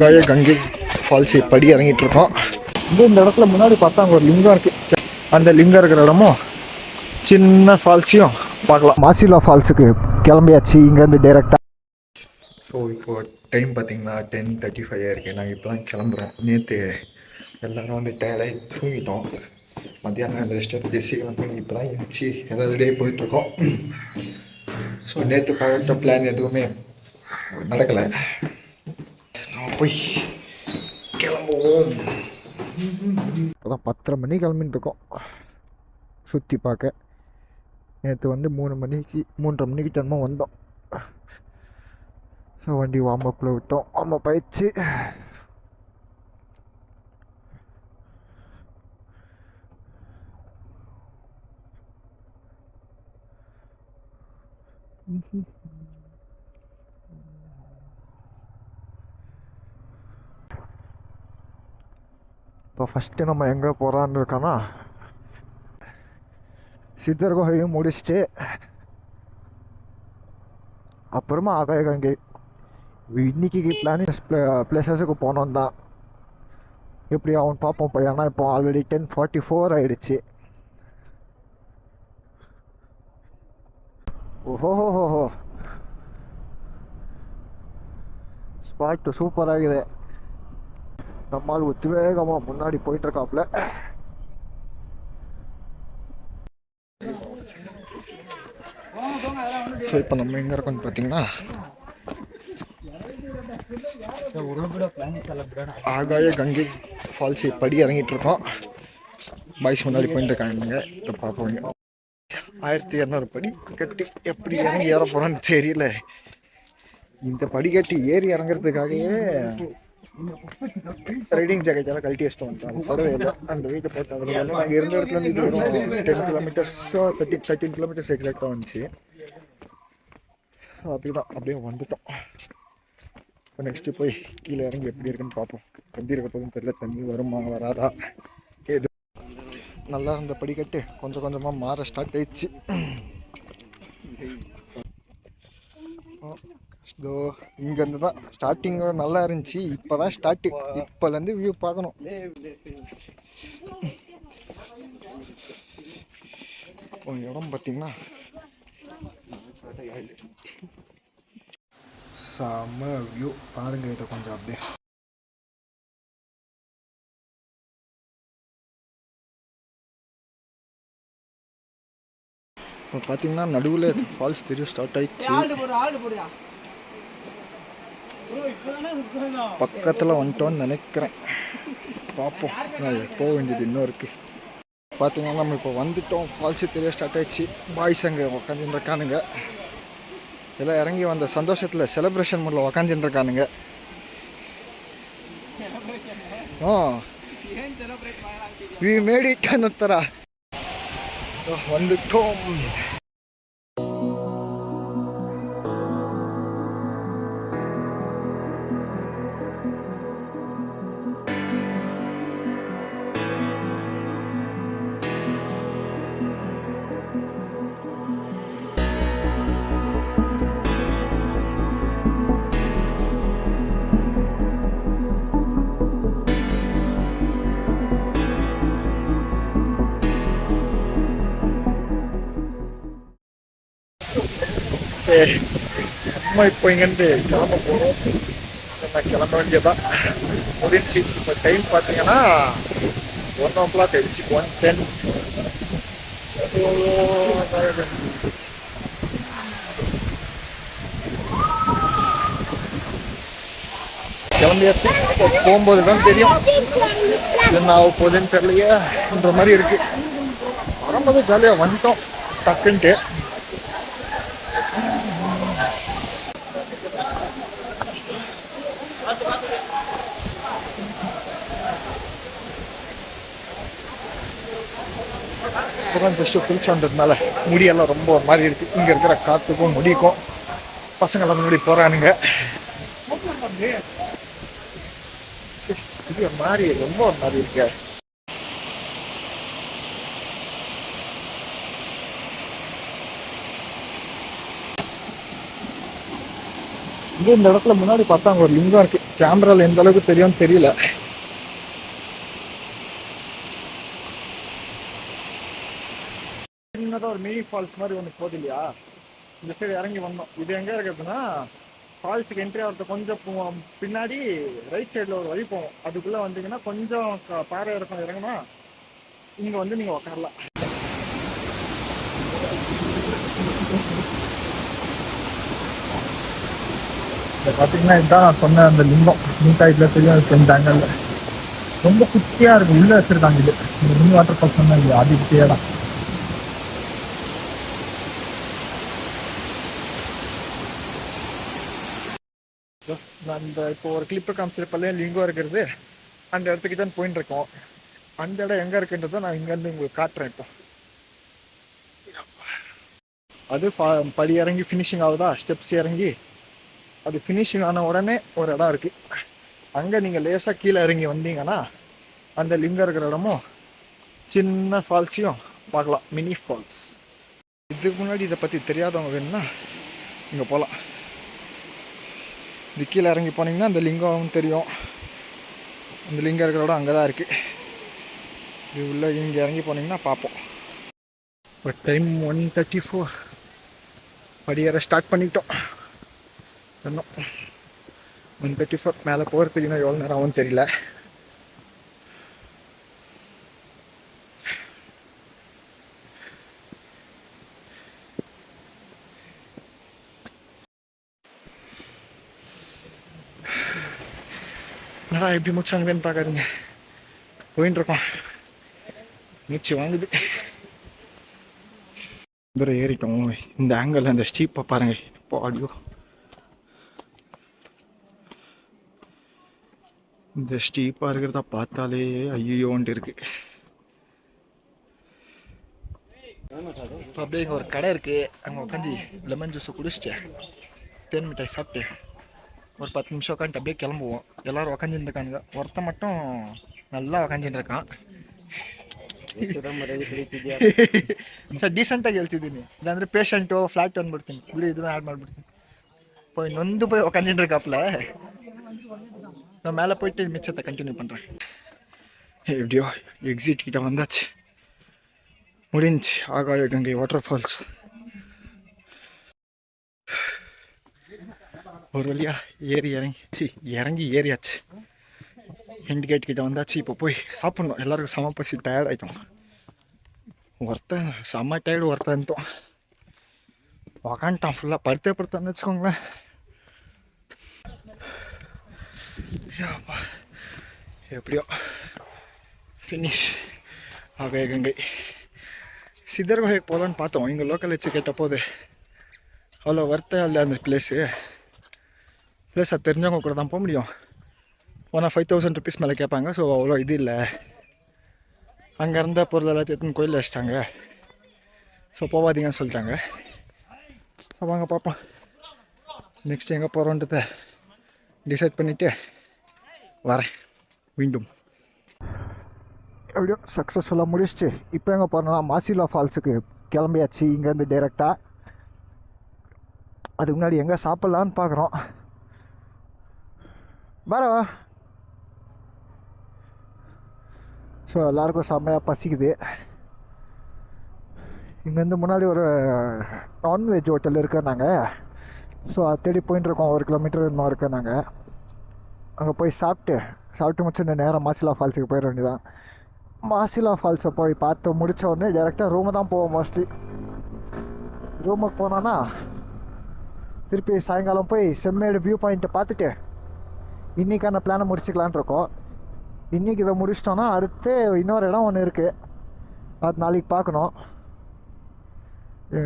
Ganga falls படி இறங்கிட்டு இருக்கோம். இந்த இடத்துல முன்னாடி பார்த்தா அங்கே ஒரு லிங்கம் இருக்கு. அந்த லிங்கம் இருக்கிற இடமும் சின்ன ஃபால்ஸையும் பார்க்கலாம். மாசிலா ஃபால்ஸுக்கு கிளம்பியாச்சு இங்கேருந்து டைரெக்டாக. ஸோ இப்போ டைம் பார்த்தீங்கன்னா 10:35 இருக்குது. நாங்கள் இப்போ தான் கிளம்புறோம். நேற்று எல்லோரும் வந்து டயர்டாகி தூங்கிட்டோம். மத்தியானம் அந்த ரெஸ்ட் சீக்கிரம் தூங்கி இப்போ தான் இருந்துச்சு ஏதாவது டே போயிட்டுருக்கோம். ஸோ நேற்று பார்த்த பிளான் எதுவுமே நடக்கலை. நம்ம போய் கிளம்புவோம். இப்போதான் 10:30 மணி கிளம்பின்னு இருக்கோம் சுற்றி பார்க்க. நேற்று வந்து 3:30 மணிக்கு டென்மோ வந்தோம். ஸோ வண்டி வார்ம் அப்பில் விட்டோம். வார்ம் அப் ஆயிடுச்சு. இப்போ ஃபஸ்ட்டு நம்ம எங்கே போகிறான்னு இருக்கோன்னா சித்தர் குகையும் முடிச்சுட்டு அப்புறமா ஆகாய கங்கை. இன்னைக்கு பிளானிங் பிளேசஸுக்கு போனோம் தான். எப்படி அவன் பார்ப்போம். இப்போ ஏன்னா இப்போ ஆல்ரெடி 10:44 ஆகிடுச்சு. ஓஹோஹோஹோ, ஸ்பாட்டு சூப்பராகுது. நம்மால் உத்வேகமாக முன்னாடி போயிட்டுருக்காப்புல. ஸோ இப்போ நம்ம எங்கே இருக்கோம்னு பார்த்தீங்கன்னா ஆகாய கங்கை ஃபால்ஸ் படி இறங்கிட்டு இருக்கோம். பாய்ஸ் முன்னாடி போயிட்டு இருக்காங்க. இப்போ பார்ப்போங்க. 1200 படி கட்டி எப்படி இறங்கி ஏற போகிறோன்னு தெரியல. இந்த படிக்கட்டி ஏறி இறங்குறதுக்காகவே ரைடிங் ஜாக்கெட்டெல்லாம் கழட்டி வச்சுட்டு வந்துட்டாங்க. பரவாயில்ல, அந்த வீட்டை போட்டு அதில் நாங்கள் இருந்த இடத்துலேருந்து இது வரும் 10 கிலோமீட்டர்ஸோ 13 கிலோமீட்டர்ஸ் எக்ஸாக்டாக வந்துச்சு. ஸோ அப்படிதான் அப்படியே வந்துட்டோம். இப்போ நெக்ஸ்ட்டு போய் கீழே இறங்கி எப்படி இருக்குன்னு பார்ப்போம். எப்படி இருக்க போதுன்னு தெரியல. தண்ணி வருமா வராதா எது. நல்லா இருந்த படிக்கட்டு கொஞ்சம் கொஞ்சமாக மாற ஸ்டார்ட் ஆயிடுச்சு. இதோ இங்கேருந்து தான் ஸ்டார்டிங் நல்லா இருந்துச்சு. இப்போ தான் ஸ்டார்ட்டு. இப்போலேருந்து வியூ பார்க்கணும். இடம் பார்த்தீங்கன்னா செம்ம வியூ பாருங்க. இதை கொஞ்சம் அப்படியே இப்போ பார்த்தீங்கன்னா நடுவில் ஃபால்ஸ் தெரியும் ஸ்டார்ட் ஆயிடுச்சு. பக்கத்தில் வந்துட்டோன்னு நினைக்கிறேன். பார்ப்போம். போக வேண்டியது இன்னும் இருக்குது. பார்த்தீங்கன்னா நம்ம இப்போ வந்துட்டோம். ஃபால்ஸு தெரிய ஸ்டார்ட் ஆயிடுச்சு. பாய்ஸ் அங்கே உக்காந்துட்டு இருக்கானுங்க. எல்லாம் இறங்கி வந்த சந்தோஷத்தில் செலிப்ரேஷன் மூடில் உக்காந்துட்டு இருக்கானுங்க. வி மேட் இட் ಅನ್ನುತ್ತರ வந்துட்டோம். நம்ம இப்போ இங்கேருந்து கிளம்ப போகிறோம். நான் கிளம்ப வேண்டியதான் முடிஞ்சு. இப்போ டைம் பார்த்தீங்கன்னா 1:00 ஆயிடுச்சு. 1:10. கிளம்பியாச்சு. போகும்போது தான் தெரியும் என்ன ஆக போகுதுன்னு தெரியலையேன்ற மாதிரி இருக்கு. வரும்போது ஜாலியாக வந்துட்டோம் டக்குன்ட்டு. இப்போதான் ஜஸ்ட்டு குளிச்சோன்றதுனால முடியெல்லாம் ரொம்ப ஒரு மாதிரி இருக்குது. இங்கே இருக்கிற காற்றுக்கும் முடிக்கும் பசங்களாம் முன்னாடி போகிறானுங்க. இது ஒரு மாதிரி ரொம்ப ஒரு மாதிரி இருக்கு. இந்த இடத்துல முன்னாடி பார்த்தா அங்கே ஒரு லிங்கம் இருக்கு. கேமராவில் எந்த அளவுக்கு தெரியும்னு தெரியல. சின்னதாக ஒரு மினி ஃபால்ஸ் மாதிரி ஒன்று போகுது இல்லையா, இந்த சைடு இறங்கி வந்தோம். இது எங்கே இருக்குதுன்னா ஃபால்ஸுக்கு என்ட்ரி ஆகிறது கொஞ்சம் பின்னாடி ரைட் சைடில் ஒரு வழி போவோம். அதுக்குள்ளே வந்தீங்கன்னா கொஞ்சம் பாறை இருக்கும், இறங்கினா இங்கே வந்து நீங்கள் உட்காரலாம். இதை பார்த்தீங்கன்னா இதுதான் நான் சொன்ன அந்த லிங்கம். நீட்டாக இதில் தெரியும் அதுக்கு இந்த ஆங்கிள் ரொம்ப குட்டியாக இருக்குது. உள்ளே வச்சுருக்காங்க. இது இந்த மினி வாட்டர் ஃபால்ஸ் சொன்னால் இல்லையா, அது இப்படியே தான். நான் இந்த இப்போ ஒரு கிளிப்பு காமிச்சிருப்பல்ல லிங்கம் இருக்கிறது, அந்த இடத்துக்கு தான் போயின்னு இருக்கோம். அந்த இடம் எங்கே இருக்குன்றதை நான் இங்கேருந்து உங்களுக்கு காட்டுறேன். இப்போ அது படி இறங்கி ஃபினிஷிங் ஆகுதா, ஸ்டெப்ஸ் இறங்கி அது ஃபினிஷிங் ஆன உடனே ஒரு இடம் இருக்குது. அங்கே நீங்கள் லேசாக கீழே இறங்கி வந்தீங்கன்னா அந்த லிங்கம் இருக்கிற இடமும் சின்ன ஃபால்ஸையும் பார்க்கலாம், மினி ஃபால்ஸ். இதுக்கு முன்னாடி இதை பற்றி தெரியாதவங்க வேணும்னா இங்கே போகலாம். இது கீழே இறங்கி போனீங்கன்னா அந்த லிங்கம் தெரியும். அந்த லிங்கம் இருக்கிற இடம் அங்கே தான் இருக்குது. இது உள்ள இங்கே இறங்கி போனீங்கன்னா பார்ப்போம். இப்போ டைம் 1:34. படியேற ஸ்டார்ட் பண்ணிட்டோம். இன்னும் 1:34 மேலே போகிறதுக்கு இன்னும் எவ்வளோ நேரம் ஆகும்னு தெரியல. என்னடா எப்படி மூச்சாங்குதுன்னு பார்க்காதீங்க, போயின்னு இருக்கோம். மூச்சு வாங்குது. தூரம் ஏறிட்டோம். இந்த ஆங்கிள் அந்த ஸ்டீப்பை பாருங்க. இப்போ ஆடியோ இந்த ஸ்டீப்பாக இருக்கிறதா பார்த்தாலே ஐயோன்ட்டு இருக்கு. இப்போ அப்படியே இங்கே ஒரு கடை இருக்குது. அங்கே உட்காந்து லெமன் ஜூஸை குடிச்சிட்டு தேன் மிட்டாய் சாப்பிட்டு ஒரு 10 நிமிஷம் உட்காந்துட்டு அப்படியே கிளம்புவோம். எல்லோரும் உக்காந்துட்டு இருக்கானுங்க. ஒருத்தன் மட்டும் நல்லா உக்காந்துட்டு இருக்கான். ಸರ್ ಡೀಸೆಂಟಾಗಿ ಹೇಳ್ತಿದ್ದೀನಿ, ಇಲ್ಲಾಂದರೆ ಪೇಷಂಟು ಫ್ಲಾಟ್ ಅಂದ್ಬಿಡ್ತೀನಿ. ಬಿಡಿ ಇದನ್ನ ಆ್ಯಡ್ ಮಾಡಿಬಿಡ್ತೀನಿ. போய் நொந்து போய் உக்காந்துட்டு இருக்காப்புல. நான் மேலே போயிட்டு மிச்சத்தை கண்டினியூ பண்ணுறேன். எப்படியோ எக்ஸிட் கிட்ட வந்தாச்சு, முடிஞ்சு. ஆகாய கங்கை வாட்டர் ஃபால்ஸ் ஒரு வழியாக இறங்கி ஏறியாச்சு. ஹெண்ட் கேட் கிட்ட வந்தாச்சு. இப்போ போய் சாப்பிட்ணும். எல்லாருக்கும் செம பசி, டயர்ட் ஆகிட்டோம். ஒருத்தன் செம்ம டயர்டு, ஒருத்தன் இருந்தோம் உக்காந்துட்டான் ஃபுல்லாக. படுத்தான்னு வச்சுக்கோங்களேன். எப்படியோ ஃபினிஷ் ஆகாய கங்கை. சித்தர் குகைக்கு போகலான்னு பார்த்தோம். இங்கே லோக்கல் வச்சு கேட்ட போது அவ்வளோ ஒர்த்தாக இல்லை அந்த பிளேஸு. அது தெரிஞ்சவங்க கூட தான் போக முடியும். போனால் 5000 ருபீஸ் மேலே கேட்பாங்க. ஸோ அவ்வளோ இது இல்லை. அங்கே இருந்த பொருள் எல்லாத்தையும் எடுத்துன்னு கோயிலில் வச்சிட்டாங்க. ஸோ போகாதீங்கன்னு சொல்லிட்டாங்க. ஸோ வாங்க பார்ப்போம் நெக்ஸ்ட் எங்கே போகிறோன்றதை டிசைட் பண்ணிவிட்டு வரேன் மீண்டும். எப்படியோ சக்ஸஸ்ஃபுல்லாக முடிச்சிட்டு இப்போ எங்கே போகிறோன்னா மாசிலா ஃபால்ஸுக்கு கிளம்பியாச்சு. இங்கேருந்து டைரெக்டாக. அதுக்கு முன்னாடி எங்கே சாப்பிட்லான்னு பார்க்குறோம். வர ஸோ எல்லாருக்கும் செம்மையாக பசிக்குது. இங்கேருந்து முன்னாடி ஒரு நான்வெஜ் ஹோட்டல் இருக்குது நாங்கள். ஸோ அதை தேடி போயின்ட்டுருக்கோம். 1 கிலோமீட்டர் இன்னும் இருக்குது. நாங்கள் அங்கே போய் சாப்பிட்டு முடிச்சு இந்த நேரம் மாசிலா ஃபால்ஸுக்கு போயிட வேண்டியதான். மாசிலா ஃபால்ஸை போய் பார்த்து முடித்த உடனே டேரெக்டாக ரூமு தான் போவோம். மோஸ்ட்லி ரூமுக்கு போனோன்னா திருப்பி சாயங்காலம் போய் செம்மேடு வியூ பாயிண்ட்டை பார்த்துட்டு இன்றைக்கான பிளானை முடிச்சுக்கலான் இருக்கோம். இன்றைக்கி இதை முடிச்சிட்டோன்னா அடுத்து இன்னொரு இடம் ஒன்று இருக்குது, அது நாளைக்கு பார்க்கணும்.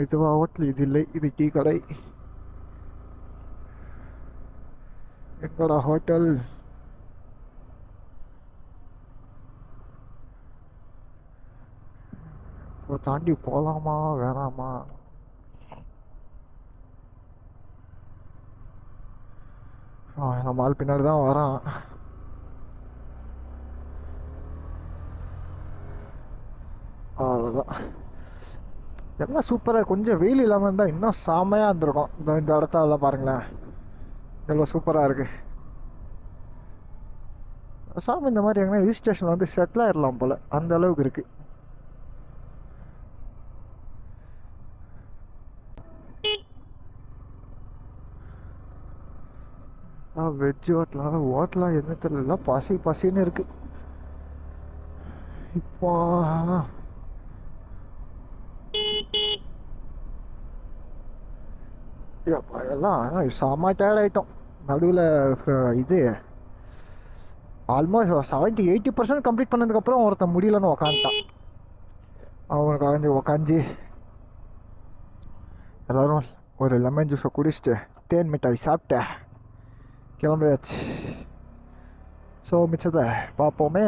இதுவா ஹோட்டல்? இது இல்லை, இது டீ கடை. எங்கடா ஹோட்டல்? இப்போ தாண்டி போகலாமா வேணாமா? நம்ம ஆள் பின்னாடி தான் வரான். அவ்வளோதான். எல்லாம் சூப்பராக. கொஞ்சம் வெயில் இல்லாமல் இருந்தால் இன்னும் செம்மையாக இருந்திருக்கும். இந்த இடத்தெல்லாம் பாருங்களேன், எவ்வளோ சூப்பராக இருக்குது. சாமி இந்த மாதிரி எங்கன்னா ஹில் ஸ்டேஷனில் வந்து செட்டில் ஆயிடலாம் போல், அந்த அளவுக்கு இருக்குது. வெஜ் ஹோட்டலா என்ன தெரியல, பசின்னு இருக்கு இப்போ. எல்லாம் செம்ம டயர்ட் ஆகிட்டோம் நடுவில். இது ஆல்மோஸ்ட் 70-80% கம்ப்ளீட் பண்ணதுக்கப்புறம் ஒருத்தன் முடியலன்னு உக்காந்துட்டான். அவனுக்கு உக்காஞ்சி எல்லோரும் ஒரு லெமன் ஜூஸை குடிச்சிட்டு தேன் மிட்டாய் சாப்பிட்டு கிளம்பியாச்சு. ஸோ மிச்சத்தை பார்ப்போமே.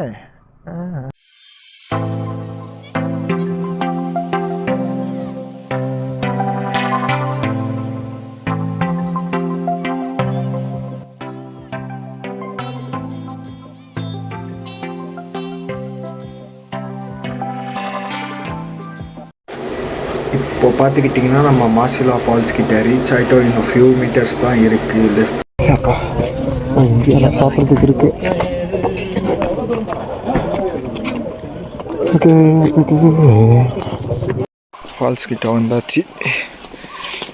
இப்போ பார்த்துக்கிட்டிங்கன்னா நம்ம மாசிலா ஃபால்ஸ் கிட்ட ரீச் ஆகிட்டோம். இன்னும் ஃபியூ மீட்டர்ஸ் தான் இருக்குது லெஃப்ட். இந்தியாவில் சாப்பிட்றதுக்கு இருக்குது. ஃபால்ஸ் கிட்ட வந்தாச்சு.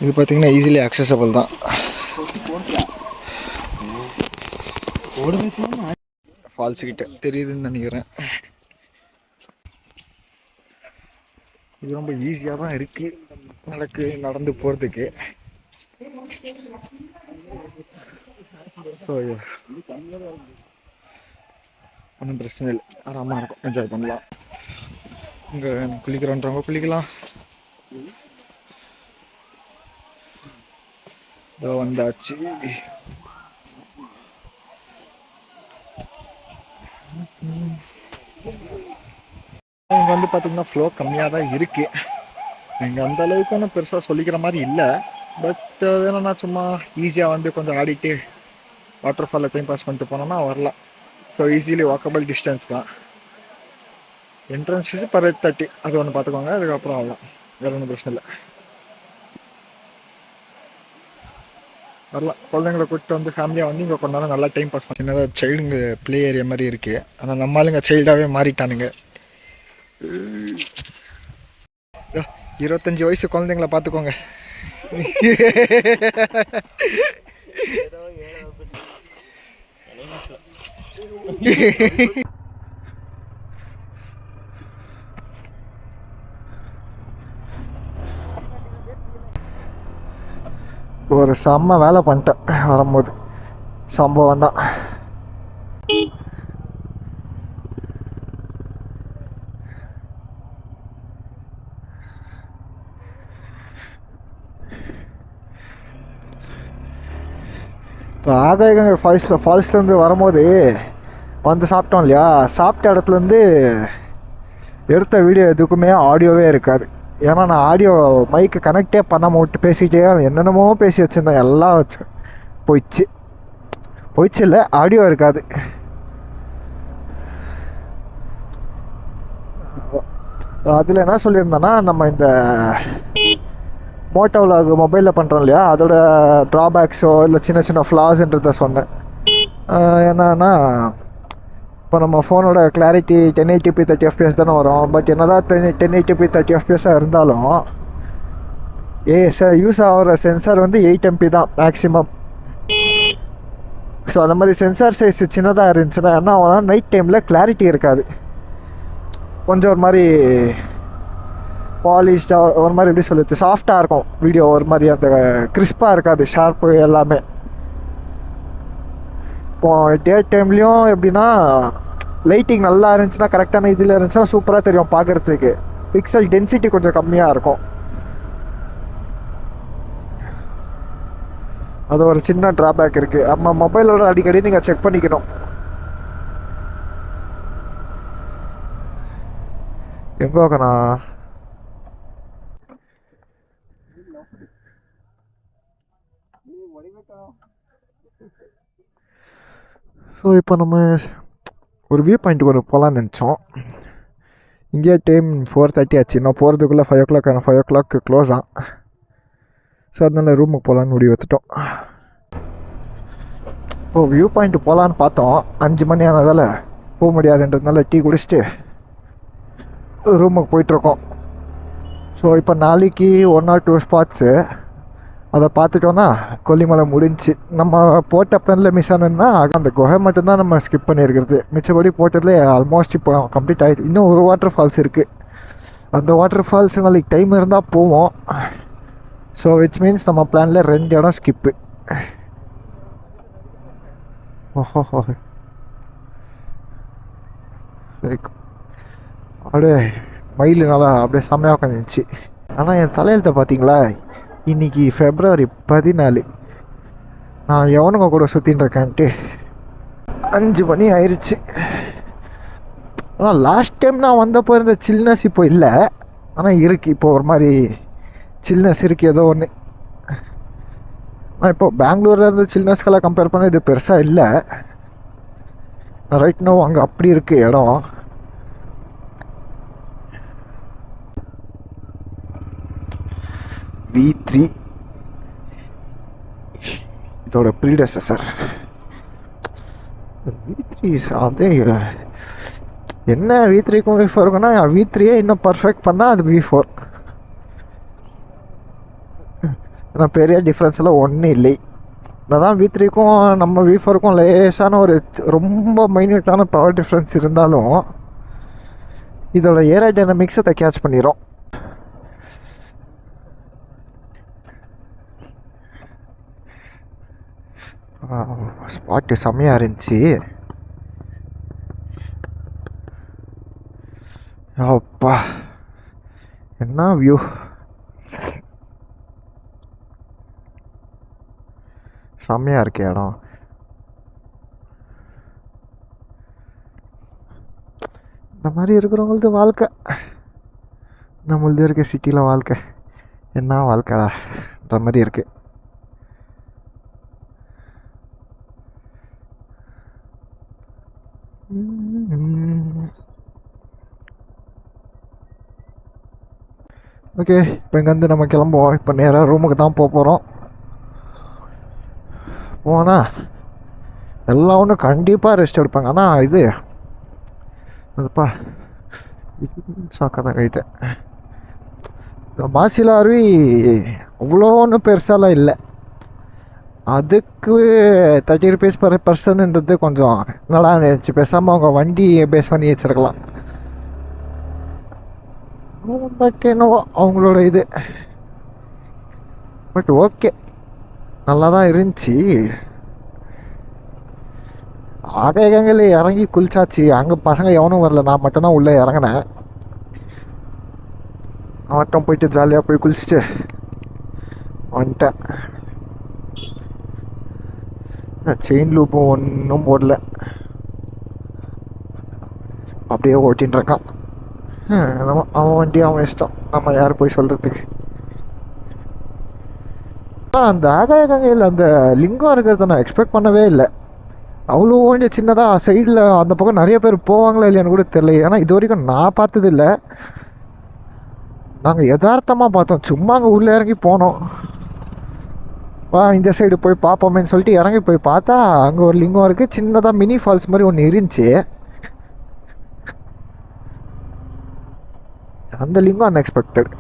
இது பார்த்திங்கன்னா ஈஸிலி அக்சசபிள் தான். ஃபால்ஸ் கிட்ட தெரியுதுன்னு நினைக்கிறேன். இது ரொம்ப ஈஸியாக தான் இருக்குது நடந்து போகிறதுக்கு. ஸோ ஒன்றும் பிரச்சனை இல்லை, ஆராமாக இருக்கும், என்ஜாய் பண்ணலாம். இங்கே குளிக்கிறோன்றவங்க குளிக்கலாம். இதோ வந்தாச்சு. இங்கே வந்து பார்த்திங்கன்னா ஃப்ளோ கம்மியாக தான் இருக்குது. இங்கே அந்த அளவுக்கு ஒன்றும் பெருசாக சொல்லிக்கிற மாதிரி இல்லை. பட் என்னென்னா சும்மா ஈஸியாக வந்து கொஞ்சம் ஆடிட்டு வாட்டர் ஃபாலில் டைம் பாஸ் பண்ணிட்டு போனோம்னா வரலாம். ஸோ ஈஸிலி வாக்கபிள் டிஸ்டன்ஸ் தான். என்ட்ரன்ஸ் ஃபீஸு per head 30, அது ஒன்று பார்த்துக்கோங்க. அதுக்கப்புறம் வரலாம், வேறு ஒன்றும் பிரச்சனை இல்லை. வரலாம், குழந்தைங்களை கூப்பிட்டு வந்து ஃபேமிலியாக வந்து இங்கே கொஞ்ச நேரம் நல்லா டைம் பாஸ் பண்ணி. சின்னதாக சைல்டுங்க ப்ளே ஏரியா மாதிரி இருக்குது. ஆனால் நம்ம ஆளுங்க சைல்டாகவே மாறிட்டானுங்க. 25 வயசு குழந்தைங்கள பார்த்துக்கோங்க. ஒரு செம்ம வேலை பண்ணிட்டேன் வரும்போது, சம்பவம் தான். இப்போ ஆகாயகங்கை ஃபால்ஸ்லேருந்து வரும்போது வந்து சாப்பிட்டோம் இல்லையா, சாப்பிட்ட இடத்துலேருந்து எடுத்த வீடியோ எதுக்குமே ஆடியோவே இருக்காது. ஏன்னா நான் ஆடியோ மைக்கு கனெக்டே பண்ணாமல் விட்டு பேசிக்கிட்டே என்னென்னமோ பேசி வச்சுருந்தேன். எல்லாம் வச்சு போயிடுச்சு இல்லை, ஆடியோ இருக்காது. அதில் என்ன சொல்லியிருந்தேன்னா, நம்ம இந்த மோட்டோ விலாக் மொபைலில் பண்ணுறோம் இல்லையா, அதோட ட்ராபேக்ஸோ இல்லை சின்ன சின்ன ஃப்ளாஸ்ன்றத சொன்னேன். என்னன்னா, இப்போ நம்ம ஃபோனோட கிளாரிட்டி 1080p 30 fps தானே வரும். பட் என்ன தான் 1080p 30 fps இருந்தாலும் யூஸ் ஆகிற சென்சார் வந்து 8MP தான் மேக்ஸிமம். ஸோ அந்த மாதிரி சென்சார் சைஸ் சின்னதாக இருந்துச்சுன்னா என்ன ஆகும்னா, நைட் டைமில் கிளாரிட்டி இருக்காது. கொஞ்சம் ஒரு மாதிரி பாலிஷ்டாக, ஒரு மாதிரி எப்படி சொல்லுது, சாஃப்டாக இருக்கும் வீடியோ. ஒரு மாதிரி அந்த கிறிஸ்பாக இருக்காது, ஷார்ப்பு எல்லாமே. இப்போது டே டைம்லேயும் எப்படின்னா, லைட்டிங் நல்லா இருந்துச்சுன்னா, கரெக்டான இதில் இருந்துச்சுன்னா சூப்பராக தெரியும் பார்க்குறதுக்கு. பிக்சல் டென்சிட்டி கொஞ்சம் கம்மியாக இருக்கும். அது ஒரு சின்ன ட்ராபேக் இருக்குது. நம்ம மொபைலோட அடிக்கடி நீங்கள் செக் பண்ணிக்கணும். எங்கே ஓகேண்ணா? ஸோ இப்போ நம்ம ஒரு வியூ பாயிண்ட்டுக்கு ஒன்று போகலான்னு நினச்சோம். இங்கேயே டைம் 4:30 ஆச்சு. நான் போகிறதுக்குள்ளே 5 o'clock 5 o'clock க்ளோஸ் ஆகும். ஸோ அதனால ரூமுக்கு போகலான்னு முடிவு எடுத்துட்டோம். இப்போது வியூ பாயிண்ட் போகலான்னு பார்த்தோம். 5 மணி ஆனதால் போக முடியாதுன்றதுனால டீ குடிச்சிட்டு ரூமுக்கு போயிட்டுருக்கோம். ஸோ இப்போ நாளைக்கு 1 or 2 ஸ்பாட்ஸு அதை பார்த்துட்டோன்னா கொல்லிமலை முடிஞ்சு. நம்ம போட்ட பிளானில் மிஸ் ஆனதுன்னா அந்த குகை மட்டும்தான் நம்ம ஸ்கிப் பண்ணியிருக்கிறது. மிச்சபடி போட்டதுலேயே ஆல்மோஸ்ட் இப்போ கம்ப்ளீட் ஆகிடுச்சு. இன்னும் ஒரு வாட்டர் ஃபால்ஸ் இருக்குது. அந்த வாட்டர் ஃபால்ஸ் நாளைக்கு டைம் இருந்தால் போவோம். ஸோ விச் மீன்ஸ் நம்ம பிளானில் 2 இடம் ஸ்கிப்பு. ஓஹோ சரி, அப்படியே மயில் நல்லா அப்படியே செம்மையாக உட்காந்துச்சு. ஆனால் என் தலையெழுத்தை பார்த்தீங்களா, இன்னைக்கு February 14. நான் எவனுங்க கூட சுற்றின்னு இருக்கேன்ட்டு 5 மணி ஆயிடுச்சு. ஆனால் லாஸ்ட் டைம் நான் வந்தப்போ இருந்த சில்னஸ் இப்போ இல்லை. ஆனால் இருக்குது, இப்போ ஒரு மாதிரி சில்னஸ் இருக்குது ஏதோ ஒன்று. ஆனால் இப்போ பெங்களூரில் இருந்த சில்னஸ்க்கெல்லாம் கம்பேர் பண்ண இது பெருசாக இல்லை. ரைட் நோ அங்கே அப்படி இருக்குது இடம். V3 இதோட ப்ரீடெசஸர். V3 அதே என்ன V3க்கும் V4க்குன்னா V3 இன்னும் பர்ஃபெக்ட் பண்ணால் அது V4. ஏன்னா பெரிய டிஃப்ரென்ஸ் எல்லாம் ஒன்றும் இல்லை. அதான் V3க்கும் நம்ம V4க்கும் லேசான ஒரு ரொம்ப மைன்யூட்டான பவர் டிஃப்ரென்ஸ் இருந்தாலும் இதோட ஏரோடைனமிக்ஸை அதை கேட்ச் பண்ணிடும். ஸ்பாட்டு செம்மையாக இருந்துச்சு. அப்பா என்ன வியூ. செம்மையாக இருக்கு இடம். இந்த மாதிரி இருக்கிறவங்களது வாழ்க்கை. நம்மளது இருக்க சிட்டியில் வாழ்க்கை என்ன வாழ்க்கைன்ற மாதிரி இருக்குது. ஓகே, இப்போ இங்கேருந்து நம்ம கிளம்புவோம். இப்போ நேராக ரூமுக்கு தான் போக போகிறோம். போனா எல்லாம் ஒன்றும் கண்டிப்பாக ரெஸ்ட் எடுப்பாங்க. ஆனால் இது அதுப்பா சாக்கதான் கைத்தேன். மாசிலா அருவி அவ்வளோ ஒன்றும் பெருசாலாம் இல்லை. அதுக்கு 30 rupees per பர்சன்ன்றது கொஞ்சம் நல்லா இருந்துச்சு. பேசாமல் அவங்க வண்டி பேஸ் பண்ணி வச்சுருக்கலாம். பட் என்னவோ அவங்களோட இது. பட் ஓகே, நல்லா தான் இருந்துச்சு. ஆகையங்கள் இறங்கி குளிச்சாச்சு. அங்கே பசங்க எவனும் வரல, நான் மட்டும்தான் உள்ளே இறங்கினேன். மட்டும் போயிட்டு ஜாலியாக போய் குளிச்சுட்டு வந்துட்டேன். செயின் லூப்பும் ஒன்றும் போடல, அப்படியே ஓட்டின்னு இருக்கான். அவன் வண்டி அவன் இஷ்டம், நம்ம யார் போய் சொல்கிறதுக்கு. அந்த ஆகாயகங்கையில் அந்த லிங்கம் இருக்கிறத நான் எக்ஸ்பெக்ட் பண்ணவே இல்லை. அவ்வளோ கொஞ்சம் சின்னதாக சைடில் அந்த பக்கம் நிறைய பேர் போவாங்களா இல்லையான்னு கூட தெரியல. ஏன்னா இது வரைக்கும் நான் பார்த்ததில்லை. நாங்கள் யதார்த்தமாக பார்த்தோம், சும்மா அங்கே உள்ளே இறங்கி போனோம். இந்த சைடு போய் பார்ப்போமேன்னு சொல்லிட்டு இறங்கி போய் பார்த்தா அங்கே ஒரு லிங்கம் இருக்குது. சின்னதாக மினி ஃபால்ஸ் மாதிரி ஒன்று இருந்துச்சு. அந்த லிங்கம் அன்எக்ஸ்பெக்டட்.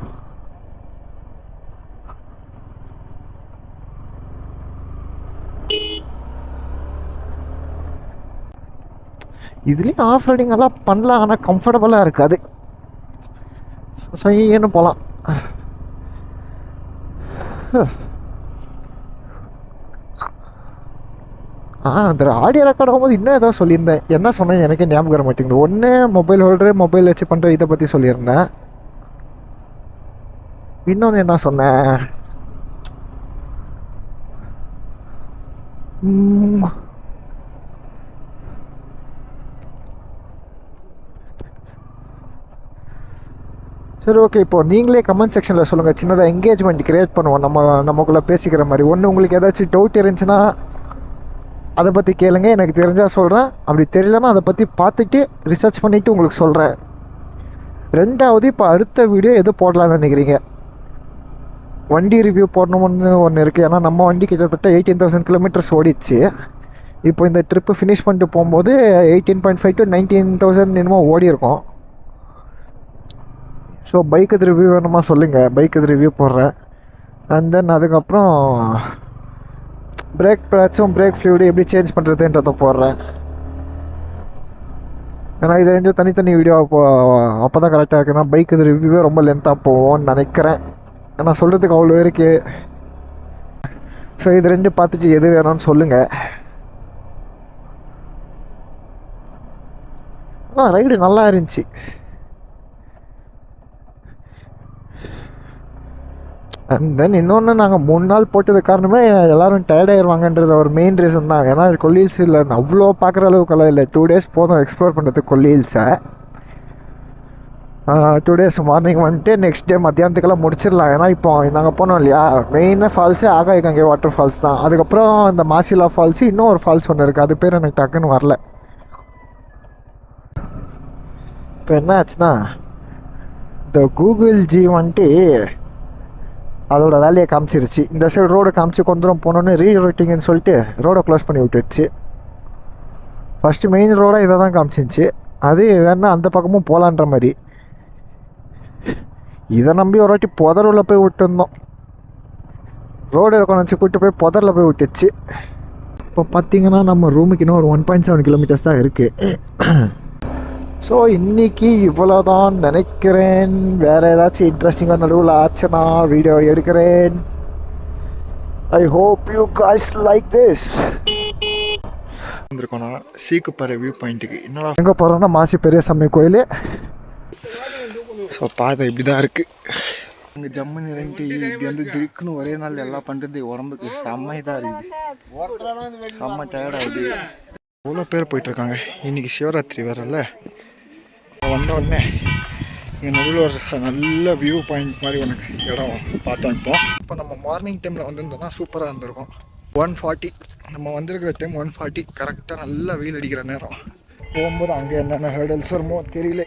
இதுலேயும் ஆஃப் ரைடிங் எல்லாம் பண்ணலாம், ஆனால் கம்ஃபர்டபுளாக இருக்காது. சைன்னு போகலாம். அந்த ஆடியோ ரெக்கார்ட் ஆகும்போது இன்னும் ஏதோ சொல்லியிருந்தேன். என்ன சொன்னேன் எனக்கே ஞாபகம் வர மாட்டேங்குது. ஒன்று மொபைல் ஹோல்டரு, மொபைல் வச்சு பண்ணுற இதை பற்றி சொல்லியிருந்தேன். இன்னொன்று என்ன சொன்னேன், சரி ஓகே. இப்போது நீங்களே கமெண்ட் செக்ஷனில் சொல்லுங்கள். சின்னதாக என்கேஜ்மெண்ட் க்ரியேட் பண்ணுவோம், நமக்குள்ளே பேசிக்கிற மாதிரி. ஒன்று உங்களுக்கு ஏதாச்சும் டவுட் இருந்துச்சுன்னா அதை பற்றி கேளுங்க, எனக்கு தெரிஞ்சால் சொல்கிறேன். அப்படி தெரியலன்னா அதை பற்றி பார்த்துட்டு ரிசர்ச் பண்ணிவிட்டு உங்களுக்கு சொல்கிறேன். ரெண்டாவது, இப்போ அடுத்த வீடியோ எது போடலான்னு நினைக்கிறீங்க? வண்டி ரிவ்யூ போடணும்னு ஒன்று இருக்குது. ஏன்னா நம்ம வண்டி கிட்டத்தட்ட 18,000 kilometers ஓடிச்சு. இப்போ இந்த ட்ரிப்பு ஃபினிஷ் பண்ணிட்டு போகும்போது 18.5 to 19,000 என்னமோ ஓடி இருக்கும். ஸோ பைக் இது ரிவ்யூ வேணுமா சொல்லுங்கள், பைக் இது ரிவ்யூ போடுறேன். அண்ட் தென் அதுக்கப்புறம் பிரேக் பேட்சும் பிரேக் ஃப்ளூயிடு எப்படி சேஞ்ச் பண்ணுறதுன்றதை போடுறேன். ஏன்னா இது ரெண்டும் தனித்தனி வீடியோ அப்போ தான் கரெக்டாக இருக்குன்னா பைக் இது ரிவ்யூவே ரொம்ப லென்த்தாக போகும்னு நினைக்கிறேன். ஏன்னா சொல்கிறதுக்கு அவ்வளோ இருக்குது. ஸோ இது ரெண்டு பார்த்துட்டு எது வேணும்னு சொல்லுங்கள். ஆனால் ரைடு நல்லா இருந்துச்சு. அண்ட் தென் இன்னொன்று நாங்கள் 3 நாள் போட்டது காரணமே எல்லோரும் டயர்டாயிருவாங்கன்றது ஒரு மெயின் ரீசன் தான். ஏன்னா கொல்லி ஹில்ஸ் இல்லை அவ்வளோ பார்க்குற அளவுக்கெல்லாம் இல்லை. 2 days போதும் எக்ஸ்ப்ளோர் பண்ணுறதுக்கு கொல்லி ஹில்ஸை. 2 days மார்னிங் வந்துட்டு நெக்ஸ்ட் டே மத்தியானத்துக்கெல்லாம் முடிச்சிடலாம். ஏன்னா இப்போ நாங்கள் போனோம் இல்லையா, மெயினாக ஃபால்ஸு ஆகாய கங்கை வாட்டர் ஃபால்ஸ் தான். அதுக்கப்புறம் இந்த மாசிலா ஃபால்ஸு, இன்னும் ஒரு ஃபால்ஸ் ஒன்று இருக்குது, அது பேர் எனக்கு டக்குன்னு வரல. இப்போ என்ன ஆச்சுன்னா இந்த கூகுள் ஜி வந்துட்டு அதோட வேலையை காமிச்சிருச்சு. இந்த சைடு ரோடு காமிச்சு கொஞ்ச தூரம் போனோன்னு ரீரூட்டிங்னு சொல்லிட்டு ரோடை க்ளோஸ் பண்ணி விட்டுருச்சு. ஃபஸ்ட்டு மெயின் ரோடாக இதை தான் காமிச்சிருச்சு. அது வேணா அந்த பக்கமும் போகலான்ற மாதிரி. இதை நம்பி ஒரு வாட்டி புதரில் போய் விட்டுருந்தோம். ரோடு இருக்கணும் வச்சு கூப்பிட்டு போய் புதரில் போய் விட்டுச்சு. இப்போ பார்த்தீங்கன்னா நம்ம ரூமுக்கு இன்னும் ஒரு 1.7 kilometers தான் இருக்குது. ஸோ இன்றைக்கி இவ்வளோதான் நினைக்கிறேன். வேறு ஏதாச்சும் இன்ட்ரெஸ்டிங்காக நடுவில் ஆச்சுன்னா வீடியோ எடுக்கிறேன். I hope you guys like this. வந்திருக்கோம் நான் சீக்குப்பாறை வியூ பாயிண்ட்டுக்கு. என்னடா எங்கே போகிறோன்னா மாசி பெரியசாமி கோயில். ஸோ பாதை இப்படி தான் இருக்குது. இங்கே ஜம்முன்னு இறங்கிட்டு இப்படி வந்து திருக்குன்னு ஒரே நாள் எல்லாம் பண்ணுறது உடம்புக்கு செம்ம இதாக இருக்குது. செம்ம டயர்டாகுது. எவ்வளோ பேர் போயிட்டுருக்காங்க. இன்றைக்கி சிவராத்திரி வேறல்ல. வந்த உடனே என் நடுவில் ஒரு நல்ல வியூ பாயிண்ட் மாதிரி உனக்கு இடம் பார்த்தோம். இப்போ நம்ம மார்னிங் டைமில் வந்திருந்தோம்னா சூப்பராக இருந்திருக்கும். 1:40 நம்ம வந்திருக்கிற டைம் 1:40 கரெக்டாக நல்லா வெயில் அடிக்கிற நேரம். போகும்போது அங்கே என்னென்ன ஹேர்டல்ஸ் வருமோ தெரியல.